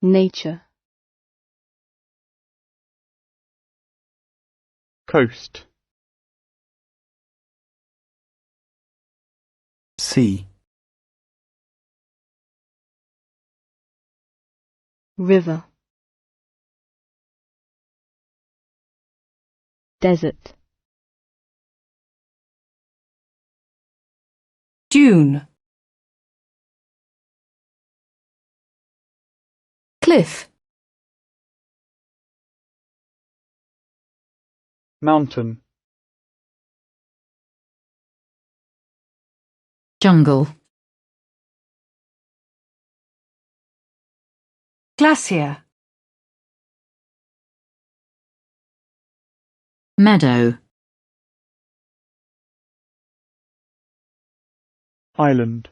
nature, coast, sea, river, desert, dune, cliff, mountain, jungle, glacier, meadow, island.